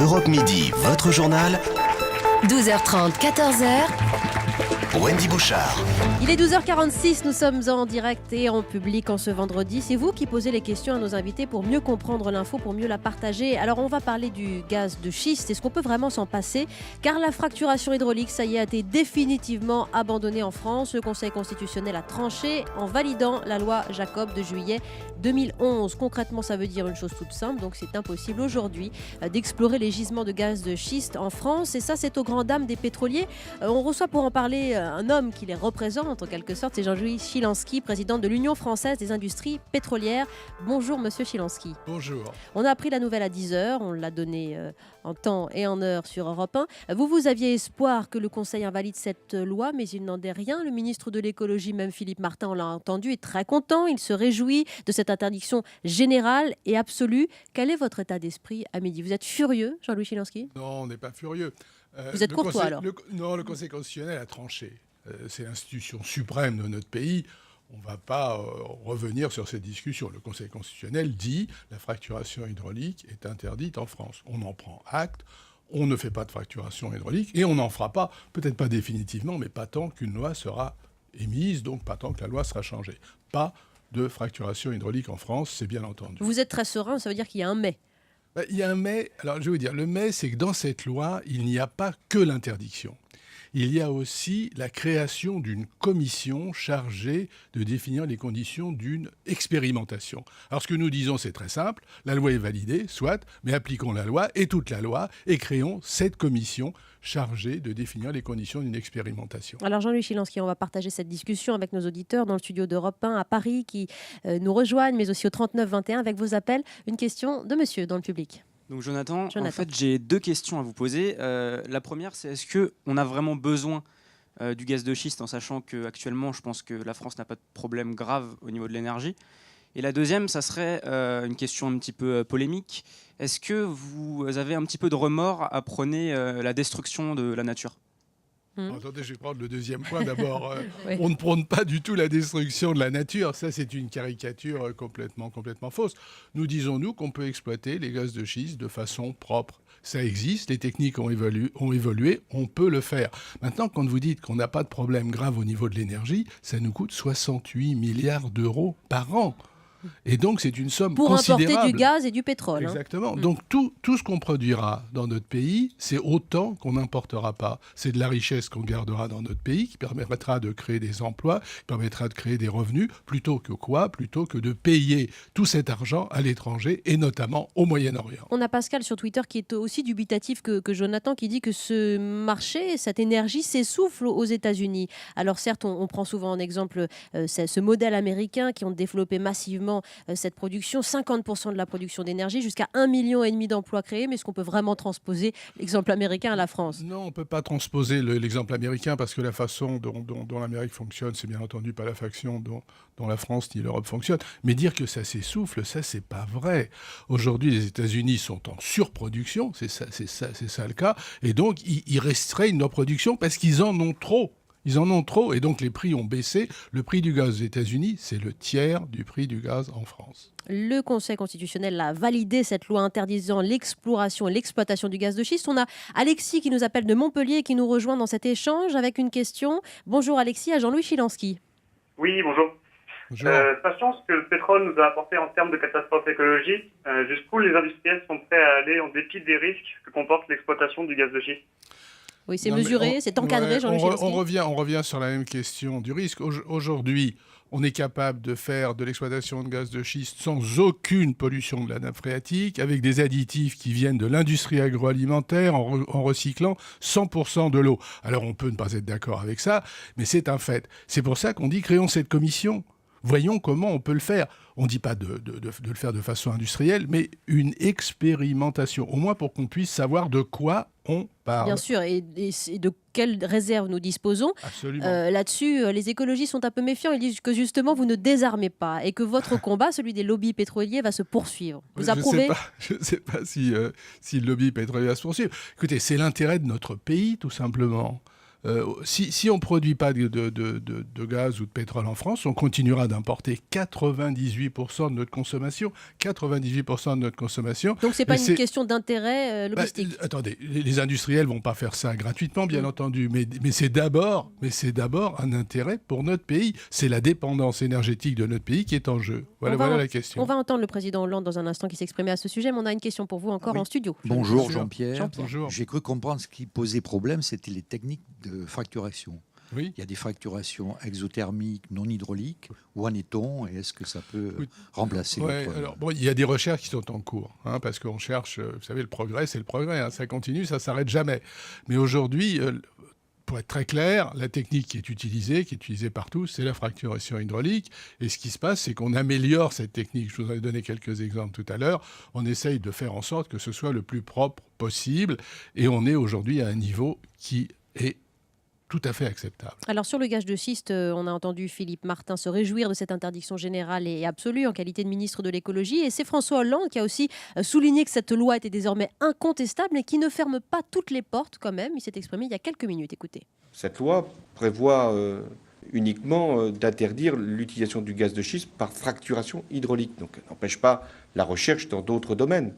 Europe Midi, votre journal, 12h30, 14h. Wendy Bouchard. Il est 12h46, nous sommes en direct et en public en ce vendredi. C'est vous qui posez les questions à nos invités pour mieux comprendre l'info, pour mieux la partager. Alors on va parler du gaz de schiste. Est-ce qu'on peut vraiment s'en passer? Car la fracturation hydraulique, ça y est, a été définitivement abandonnée en France. Le Conseil constitutionnel a tranché en validant la loi Jacob de juillet 2011. Concrètement, ça veut dire une chose toute simple. Donc c'est impossible aujourd'hui d'explorer les gisements de gaz de schiste en France. Et ça, c'est aux grandes dames des pétroliers. On reçoit pour en parler un homme qui les représente en quelque sorte, c'est Jean-Louis Chilansky, président de l'Union française des industries pétrolières. Bonjour monsieur Chilansky. Bonjour. On a appris la nouvelle à 10h, on l'a donnée en temps et en heure sur Europe 1. Vous aviez espoir que le Conseil invalide cette loi, mais il n'en est rien. Le ministre de l'écologie, même Philippe Martin, on l'a entendu, est très content. Il se réjouit de cette interdiction générale et absolue. Quel est votre état d'esprit à midi? Vous êtes furieux, Jean-Louis Chilansky? Non, on n'est pas furieux. Vous êtes courtois alors? Non, le Conseil constitutionnel a tranché. C'est l'institution suprême de notre pays. On ne va pas revenir sur cette discussion. Le Conseil constitutionnel dit la fracturation hydraulique est interdite en France. On en prend acte. On ne fait pas de fracturation hydraulique et on n'en fera pas, peut-être pas définitivement, mais pas tant qu'une loi sera émise, donc pas tant que la loi sera changée. Pas de fracturation hydraulique en France, c'est bien entendu. Vous êtes très serein, ça veut dire qu'il y a un mais. Il y a un mais. Alors, je vais vous dire, le mais, c'est que dans cette loi, il n'y a pas que l'interdiction. Il y a aussi la création d'une commission chargée de définir les conditions d'une expérimentation. Alors, ce que nous disons, c'est très simple. La loi est validée, soit, mais appliquons la loi et toute la loi et créons cette commission chargée de définir les conditions d'une expérimentation. Alors Jean-Louis Chilansky, on va partager cette discussion avec nos auditeurs dans le studio d'Europe 1 à Paris qui nous rejoignent, mais aussi au 39-21 avec vos appels. Une question de monsieur dans le public. Donc Jonathan, en fait j'ai deux questions à vous poser. La première, c'est est-ce qu'on a vraiment besoin du gaz de schiste en sachant qu'actuellement je pense que la France n'a pas de problème grave au niveau de l'énergie. Et la deuxième, ça serait une question un petit peu polémique. Est-ce que vous avez un petit peu de remords à prôner la destruction de la nature ? Attendez, je vais prendre le deuxième point d'abord. Oui. On ne prône pas du tout la destruction de la nature. Ça, c'est une caricature complètement fausse. Nous disons, nous, qu'on peut exploiter les gaz de schiste de façon propre. Ça existe, les techniques ont évolué, on peut le faire. Maintenant, quand vous dites qu'on n'a pas de problème grave au niveau de l'énergie, ça nous coûte 68 milliards d'euros par an. Et donc, c'est une somme considérable. Pour importer du gaz et du pétrole. Exactement. Donc, tout ce qu'on produira dans notre pays, c'est autant qu'on n'importera pas. C'est de la richesse qu'on gardera dans notre pays, qui permettra de créer des emplois, qui permettra de créer des revenus, plutôt que quoi? Plutôt que de payer tout cet argent à l'étranger, et notamment au Moyen-Orient. On a Pascal sur Twitter qui est aussi dubitatif que Jonathan, qui dit que ce marché, cette énergie s'essouffle aux États-Unis. Alors certes, on prend souvent en exemple ce modèle américain qui ont développé massivement cette production, 50% de la production d'énergie, jusqu'à 1,5 million d'emplois créés. Mais est-ce qu'on peut vraiment transposer l'exemple américain à la France? Non, on ne peut pas transposer l'exemple américain parce que la façon dont l'Amérique fonctionne, c'est bien entendu pas la façon dont la France ni l'Europe fonctionnent. Mais dire que ça s'essouffle, ça, c'est pas vrai. Aujourd'hui, les États-Unis sont en surproduction, c'est ça le cas. Et donc, ils restreignent leur production parce qu'ils en ont trop. Ils en ont trop et donc les prix ont baissé. Le prix du gaz aux États-Unis, c'est le tiers du prix du gaz en France. Le Conseil constitutionnel a validé cette loi interdisant l'exploration et l'exploitation du gaz de schiste. On a Alexis qui nous appelle de Montpellier et qui nous rejoint dans cet échange avec une question. Bonjour Alexis, à Jean-Louis Chilansky. Oui, bonjour. Bonjour. Sachant ce que le pétrole nous a apporté en termes de catastrophe écologique, jusqu'où les industriels sont prêts à aller en dépit des risques que comporte l'exploitation du gaz de schiste? Oui, c'est mesuré, c'est encadré, Jean-Louis Chilansky. On revient sur la même question du risque. Aujourd'hui, on est capable de faire de l'exploitation de gaz de schiste sans aucune pollution de la nappe phréatique, avec des additifs qui viennent de l'industrie agroalimentaire, en recyclant 100% de l'eau. Alors, on peut ne pas être d'accord avec ça, mais c'est un fait. C'est pour ça qu'on dit créons cette commission. Voyons comment on peut le faire. On ne dit pas de le faire de façon industrielle, mais une expérimentation, au moins pour qu'on puisse savoir de quoi on parle. Bien sûr, et de quelles réserves nous disposons. Absolument. Là-dessus, les écologistes sont un peu méfiants. Ils disent que justement, vous ne désarmez pas et que votre combat, celui des lobbies pétroliers, va se poursuivre. Vous approuvez? Je ne sais pas si le lobby pétrolier va se poursuivre. Écoutez, c'est l'intérêt de notre pays, tout simplement. Si on ne produit pas de gaz ou de pétrole en France, on continuera d'importer 98% de notre consommation. 98% de notre consommation. Donc ce n'est pas une question d'intérêt logistique. Attendez, les industriels ne vont pas faire ça gratuitement, bien entendu, mais c'est d'abord un intérêt pour notre pays. C'est la dépendance énergétique de notre pays qui est en jeu. Voilà la question. On va entendre le président Hollande dans un instant qui s'exprimait à ce sujet, mais on a une question pour vous encore en studio. Bonjour Jean-Pierre. Bonjour. J'ai cru comprendre ce qui posait problème, c'était les techniques de fracturation. Oui. Il y a des fracturations exothermiques, non hydrauliques. Où en est-on et est-ce que ça peut remplacer il y a des recherches qui sont en cours, parce qu'on cherche, vous savez, le progrès, c'est le progrès, ça continue, ça ne s'arrête jamais. Mais aujourd'hui, pour être très clair, la technique qui est utilisée partout, c'est la fracturation hydraulique. Et ce qui se passe, c'est qu'on améliore cette technique. Je vous en ai donné quelques exemples tout à l'heure. On essaye de faire en sorte que ce soit le plus propre possible. Et on est aujourd'hui à un niveau qui est tout à fait acceptable. Alors sur le gaz de schiste, on a entendu Philippe Martin se réjouir de cette interdiction générale et absolue en qualité de ministre de l'écologie. Et c'est François Hollande qui a aussi souligné que cette loi était désormais incontestable mais qui ne ferme pas toutes les portes quand même. Il s'est exprimé il y a quelques minutes. Écoutez. Cette loi prévoit uniquement d'interdire l'utilisation du gaz de schiste par fracturation hydraulique. Donc elle n'empêche pas la recherche dans d'autres domaines.